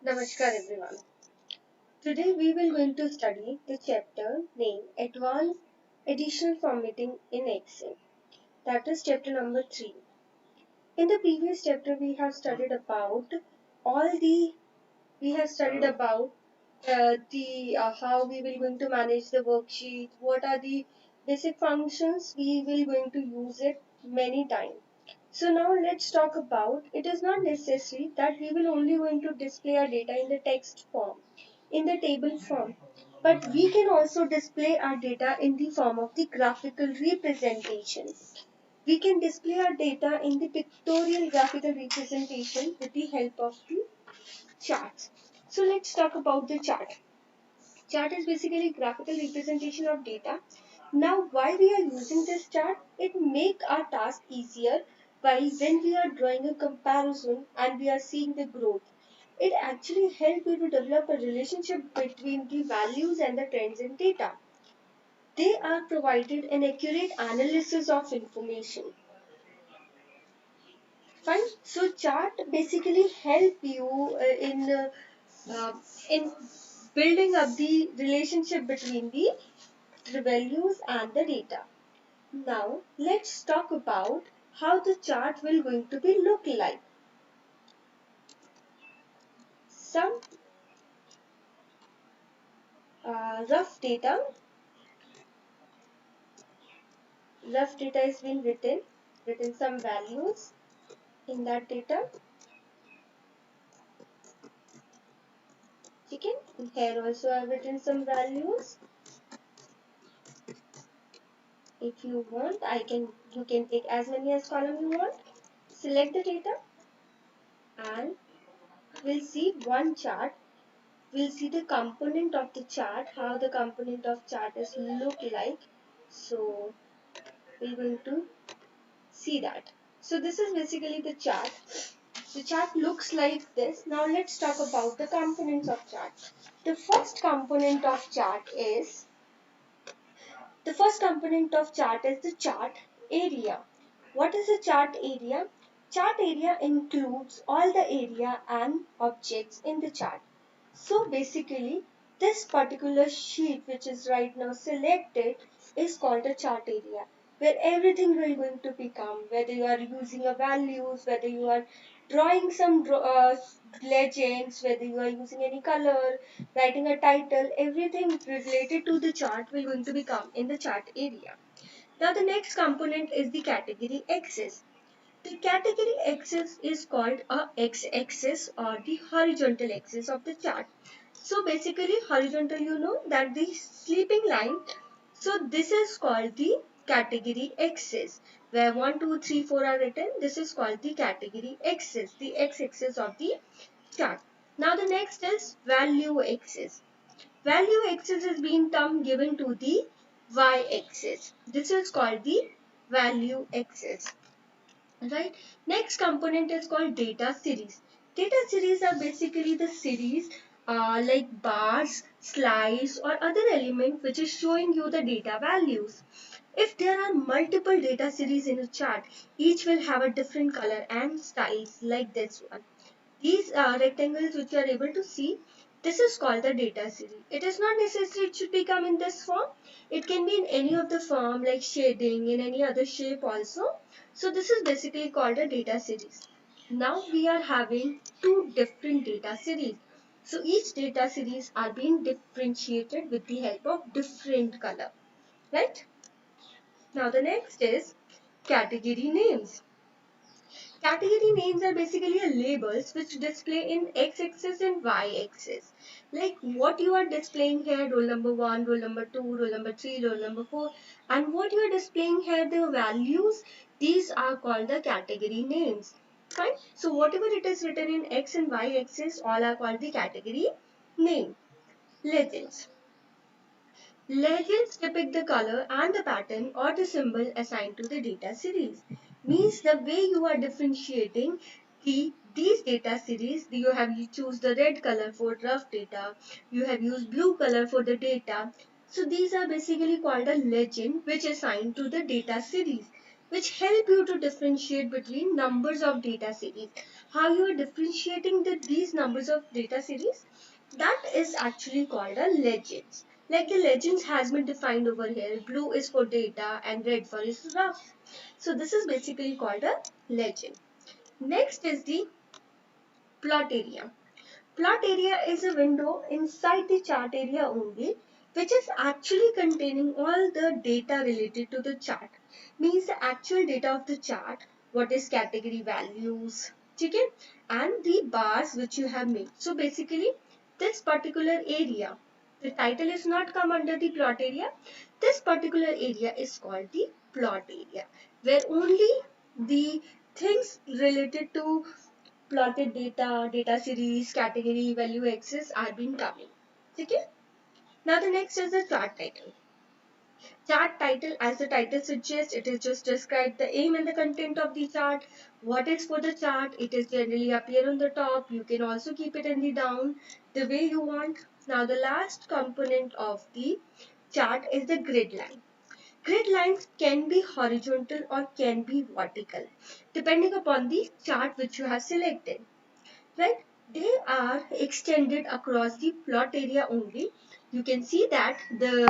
Namaskar everyone. Today we will going to study the chapter named Advanced Additional Formatting in Excel. That is chapter number 3. In the previous chapter we have studied about all the we have studied about the how we will going to manage the worksheet, what are the basic functions we will going to use it many times. So now let's talk about it is not necessary that we will only going to display our data in the text form, in the table form, but we can also display our data in the form of the graphical representation. We can display our data in the pictorial graphical representation with the help of the charts. So let's talk about the chart. Chart is basically graphical representation of data. Now, why we are using this chart? It make our task easier while when we are drawing a comparison and we are seeing the growth. It actually helps you to develop a relationship between the values and the trends in data. They are provided an accurate analysis of information. Fine. So chart basically help you uh, in building up the relationship between the values and the data. Now let's talk about how the chart will going to be look like. Some rough data, rough data is being written some values in that data. Okay, here also I've written some values. If you want, you can take as many as column you want. Select the data and we'll see one chart. We'll see the component of the chart, how the component of chart is look like. So we're going to see that. So this is basically the chart. The chart looks like this. Now let's talk about the components of chart. The first component of chart is the chart area. What is the chart area? Chart area includes all the area and objects in the chart. So basically, this particular sheet which is right now selected is called a chart area, where everything will going to become, whether you are using a values, whether you are drawing some legends, whether you are using any color, writing a title, everything related to the chart will going to become in the chart area. Now the next component is the category axis. The category axis is called a x-axis or the horizontal axis of the chart. So basically horizontal, you know that the sleeping line. So this is called the category axis, where 1, 2, 3, 4 are written. This is called the category axis, the x-axis of the chart. Now the next is value axis. Value axis is being term given to the y-axis. This is called the value axis. Right. Next component is called data series. Data series are basically the series like bars, slides or other element which is showing you the data values. If there are multiple data series in a chart, each will have a different color and styles like this one. These rectangles which you are able to see, this is called the data series. It is not necessary it should become in this form. It can be in any of the form like shading, in any other shape also. So this is basically called a data series. Now we are having two different data series. So each data series are being differentiated with the help of different color. Right? Now the next is category names. Category names are basically labels which display in x-axis and y-axis. Like what you are displaying here, roll number 1, roll number 2, roll number 3, roll number 4, and what you are displaying here, the values, these are called the category names. Fine. So whatever it is written in x and y-axis, all are called the category name. Legends. Legends depict the color and the pattern or the symbol assigned to the data series. Means the way you are differentiating these data series, you choose the red color for rough data, you have used blue color for the data. So these are basically called a legend which is assigned to the data series, which help you to differentiate between numbers of data series. how you are differentiating these numbers of data series, that is actually called a legends. Like the legends has been defined over here. Blue is for data and red for is rough. So this is basically called a legend. Next is the plot area. Plot area is a window inside the chart area only, which is actually containing all the data related to the chart. Means the actual data of the chart, what is category values, okay, and the bars which you have made. So basically, this particular area, the title is not come under the plot area. This particular area is called the plot area, where only the things related to plotted data, data series, category, value axis are being coming. Okay? Now the next is the chart title. Chart title, as the title suggests, it is just describe the aim and the content of the chart. What is for the chart? It is generally appear on the top. You can also keep it in the down the way you want. Now the last component of the chart is the grid line. Grid lines can be horizontal or can be vertical, depending upon the chart which you have selected. Right? They are extended across the plot area only. You can see that the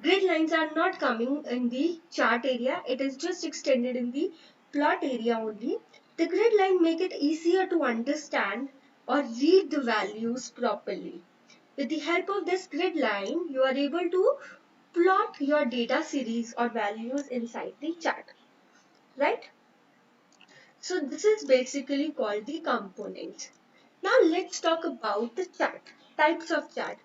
grid lines are not coming in the chart area. It is just extended in the plot area only. The grid line make it easier to understand or read the values properly. With the help of this grid line, you are able to plot your data series or values inside the chart. Right? So this is basically called the components. Now let's talk about the chart, types of chart.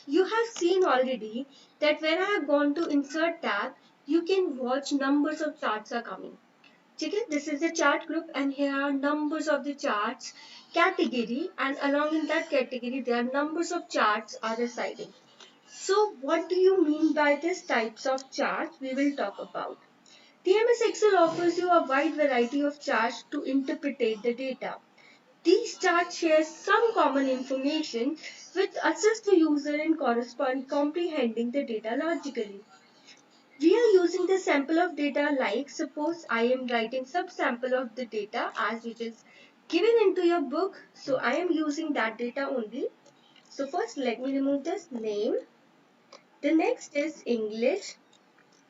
You have seen already that when I have gone to insert tab, you can watch numbers of charts are coming. Okay, this is the chart group and here are numbers of the charts category, and along in that category there are numbers of charts are residing. So what do you mean by this types of charts we will talk about. TMS Excel offers you a wide variety of charts to interpret the data. These charts share some common information which assist the user in comprehending the data logically. We are using the sample of data, like suppose I am writing subsample of the data as it is given into your book. So I am using that data only. So first let me remove this name. The next is English.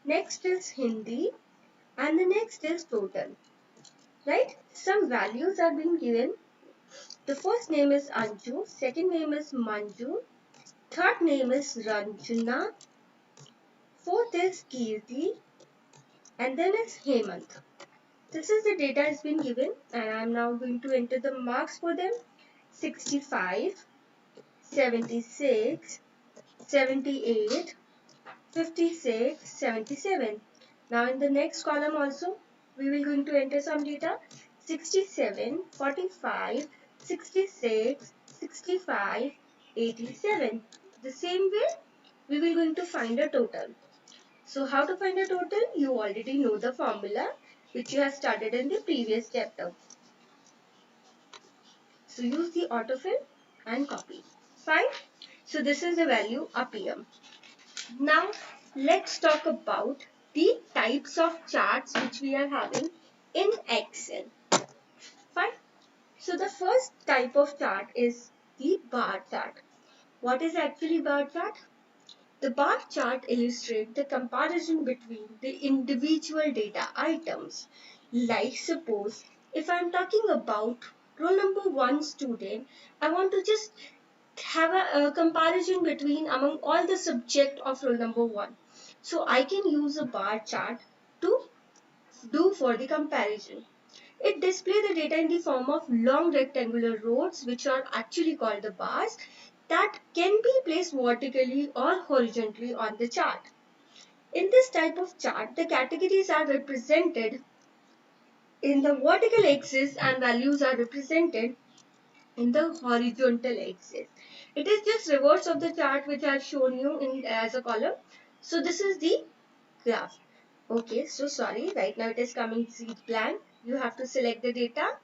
Next is Hindi. And the next is total. Right? Some values are being given. The first name is Anju, second name is Manju, third name is Ranjana, fourth is Kirti, and then is Hemant. This is the data has been given and I am now going to enter the marks for them. 65, 76, 78, 56, 77. Now in the next column also we will going to enter some data. 67, 45, 66, 65, 87. The same way we will going to find a total. So how to find a total? You already know the formula which you have started in the previous chapter. So use the autofill and copy. Fine. So this is the value up here. Now let's talk about the types of charts which we are having in Excel. Fine. So the first type of chart is the bar chart. What is actually bar chart? The bar chart illustrates the comparison between the individual data items. Like suppose if I am talking about roll number 1 student, I want to just have a comparison between among all the subject of roll number 1. So I can use a bar chart to do for the comparison. It displays the data in the form of long rectangular rows which are actually called the bars that can be placed vertically or horizontally on the chart. In this type of chart, the categories are represented in the vertical axis and values are represented in the horizontal axis. It is just reverse of the chart which I have shown you in as a column. So this is the graph. Okay, so sorry, right now it is coming sheet blank. You have to select the data,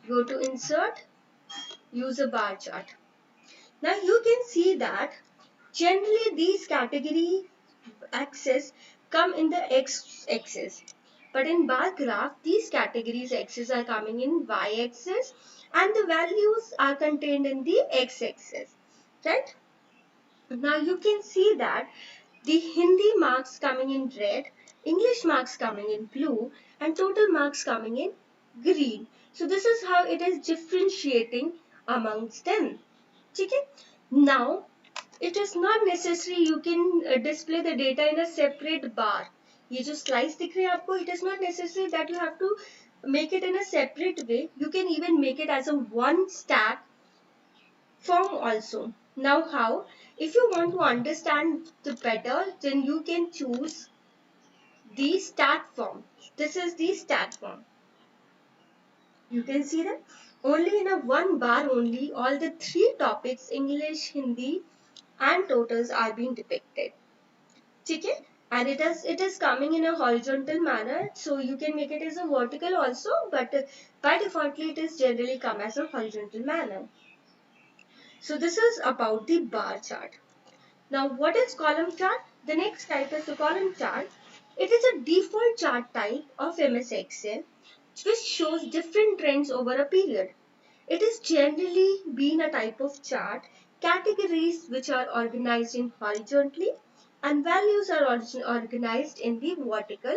go to insert, use a bar chart. Now you can see that generally these category axes come in the x axis. But in bar graph, these categories x's are coming in y-axis and the values are contained in the x-axis, right? Now you can see that the Hindi marks coming in red, English marks coming in blue, and total marks coming in green. So this is how it is differentiating amongst them. Okay? Now, it is not necessary you can display the data in a separate bar. ये जो slice दिख रहे हैं आपको, it is not necessary that you have to make it in a separate way. You can even make it as a one stack form also. Now how? If you want to understand the better, then you can choose the stack form. This is the stack form. You can see that only in a one bar only all the three topics English, Hindi and totals are being depicted. Okay? And it is coming in a horizontal manner, so you can make it as a vertical also, but by defaultly it is generally come as a horizontal manner. So this is about the bar chart. Now, what is column chart? The next type is the column chart. It is a default chart type of MS Excel which shows different trends over a period. It is generally been a type of chart, categories which are organized in horizontally and values are organized in the vertical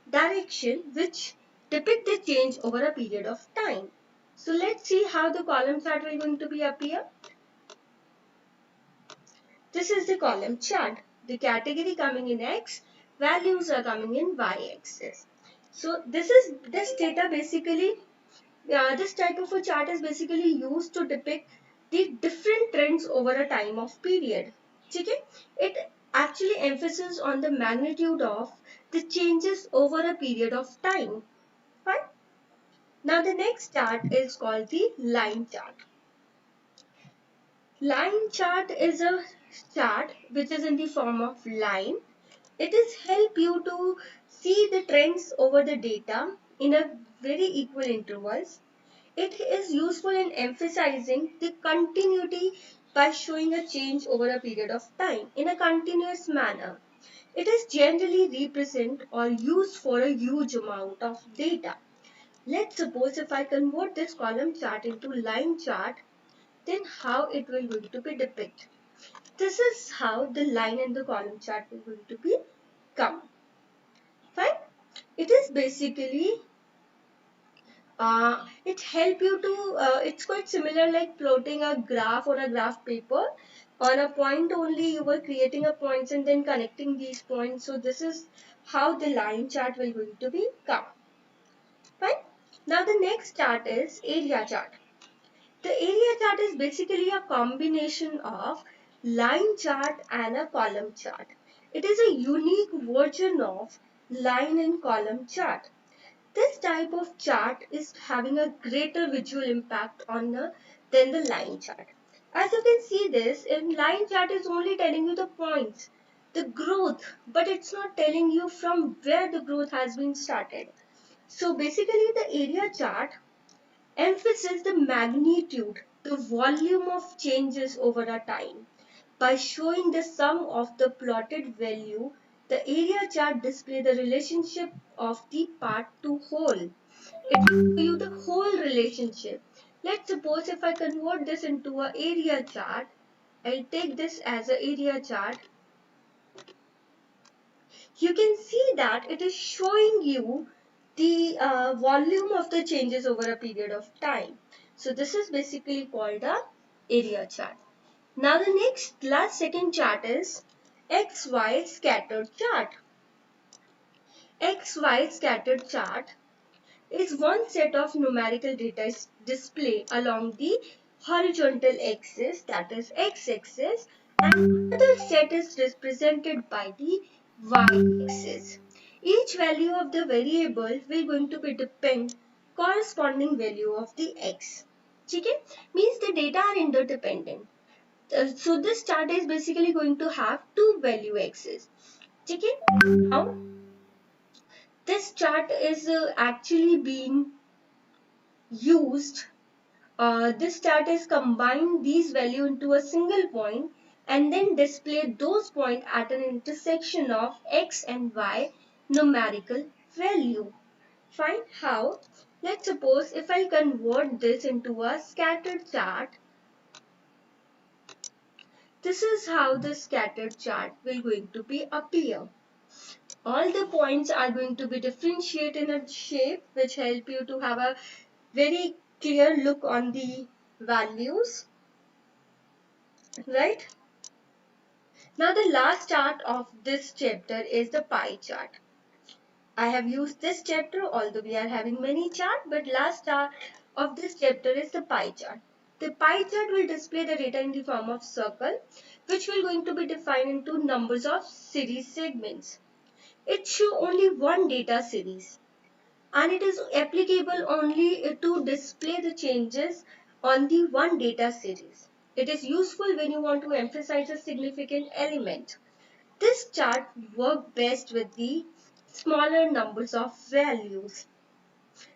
direction which depict the change over a period of time. So let's see how the column chart will going to be appear. This is the column chart. The category coming in X, values are coming in Y axis. So this data basically, this type of a chart is basically used to depict the different trends over a time of period. Okay? It actually emphasizes on the magnitude of the changes over a period of time. Fine. Now the next chart is called the line chart. Line chart is a chart which is in the form of line. It is help you to see the trends over the data in a very equal intervals. It is useful in emphasizing the continuity by showing a change over a period of time in a continuous manner. It is generally represent or used for a huge amount of data. Let's suppose if I convert this column chart into line chart, then how it will going to be depicted. This is how the line and the column chart will going to be come. Fine. It is basically it help you to it's quite similar like plotting a graph on a graph paper. On a point only you were creating a points and then connecting these points. So this is how the line chart will going to be come. Fine. Now the next chart is area chart. The area chart is basically a combination of line chart and a column chart. It is a unique version of line and column chart. This type of chart is having a greater visual impact on than the line chart. As you can see this, in line chart is only telling you the points, the growth, but it's not telling you from where the growth has been started. So basically the area chart emphasizes the magnitude, the volume of changes over a time. By showing the sum of the plotted value, the area chart displays the relationship of the part to whole. It will show you the whole relationship. Let's suppose if I convert this into an area chart, I'll take this as an area chart. You can see that it is showing you the volume of the changes over a period of time. So this is basically called a area chart. Now the last second chart is XY scattered chart. XY scattered chart is one set of numerical data display along the horizontal axis, that is x-axis, and another set is represented by the y-axis. Each value of the variable will going to be depend corresponding value of the x. Okay? Means the data are interdependent. So this chart is basically going to have two value x's. Okay? Now this chart is actually being used. This chart is combine these value into a single point and then display those points at an intersection of x and y numerical value. Fine. How? Let's suppose if I convert this into a scattered chart, this is how the scattered chart will going to be appear. All the points are going to be differentiated in a shape which help you to have a very clear look on the values, right? Now the last chart of this chapter is the pie chart. I have used this chapter, although we are having many charts, but last chart of this chapter is the pie chart. The pie chart will display the data in the form of circle, which will going to be defined into numbers of series segments. It show only one data series, and it is applicable only to display the changes on the one data series. It is useful when you want to emphasize a significant element. This chart works best with the smaller numbers of values.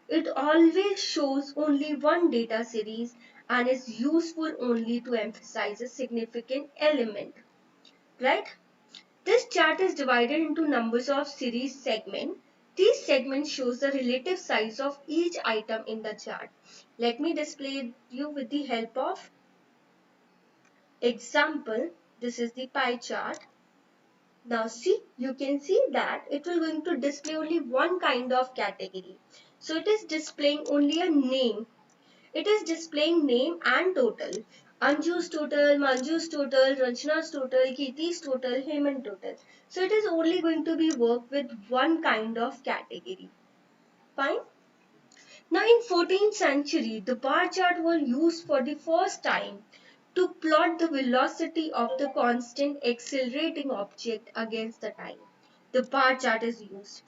It always shows only one data series and is useful only to emphasize a significant element, right? This chart is divided into numbers of series segment. These segments shows the relative size of each item in the chart. Let me display you with the help of example. This is the pie chart. Now see, you can see that it will going to display only one kind of category. So it is displaying only a name. It is displaying name and total. Anju's total, Manju's total, Ranjana's total, Kirti's total, Hemant total. So it is only going to be work with one kind of category. Fine. Now in 14th century, the bar chart was used for the first time to plot the velocity of the constant accelerating object against the time. The bar chart is used.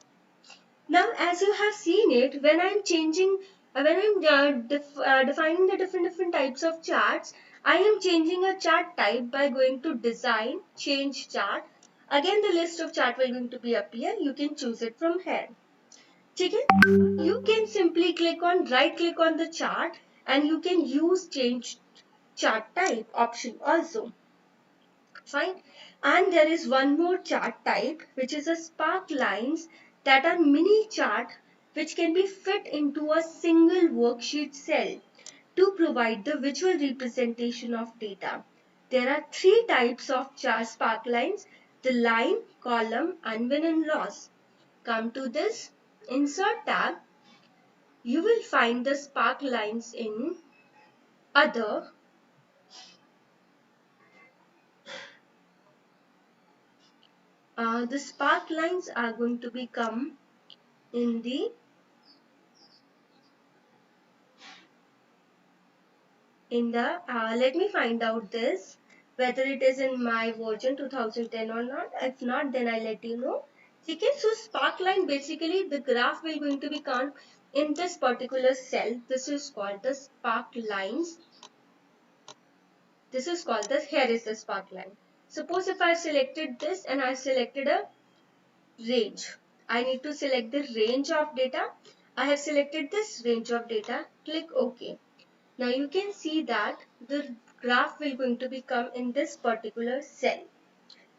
Now, as you have seen it, when I'm changing, when I'm defining the different types of charts, I am changing a chart type by going to design, change chart. Again, the list of chart will going to be appear. You can choose it from here. Okay? You can simply right click on the chart and you can use change chart type option also. Fine. And there is one more chart type which is a spark lines that are mini chart which can be fit into a single worksheet cell to provide the visual representation of data. There are three types of chart spark lines: the line, column and win and loss. Come to this insert tab. You will find the spark lines in other. The spark lines are going to become in the let me find out this whether it is in my version 2010 or not. If not, then I'll let you know. Okay, so spark line, basically the graph will going to be count in this particular cell. This is called the spark lines. This is called the, here is the spark line. Suppose if I selected this and I selected a range, I need to select the range of data. I have selected this range of data. Click OK. Now you can see that the graph will going to become in this particular cell.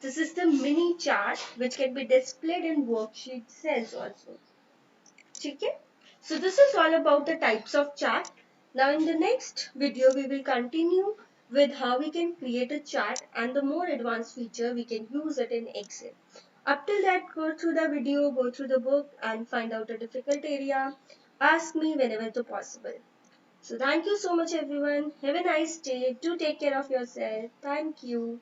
This is the mini chart which can be displayed in worksheet cells also. Okay? So this is all about the types of chart. Now in the next video we will continue with how we can create a chart and the more advanced feature we can use it in Excel. Up till that, go through the video, go through the book and find out a difficult area. Ask me whenever possible. So thank you so much everyone. Have a nice day. Do take care of yourself. Thank you.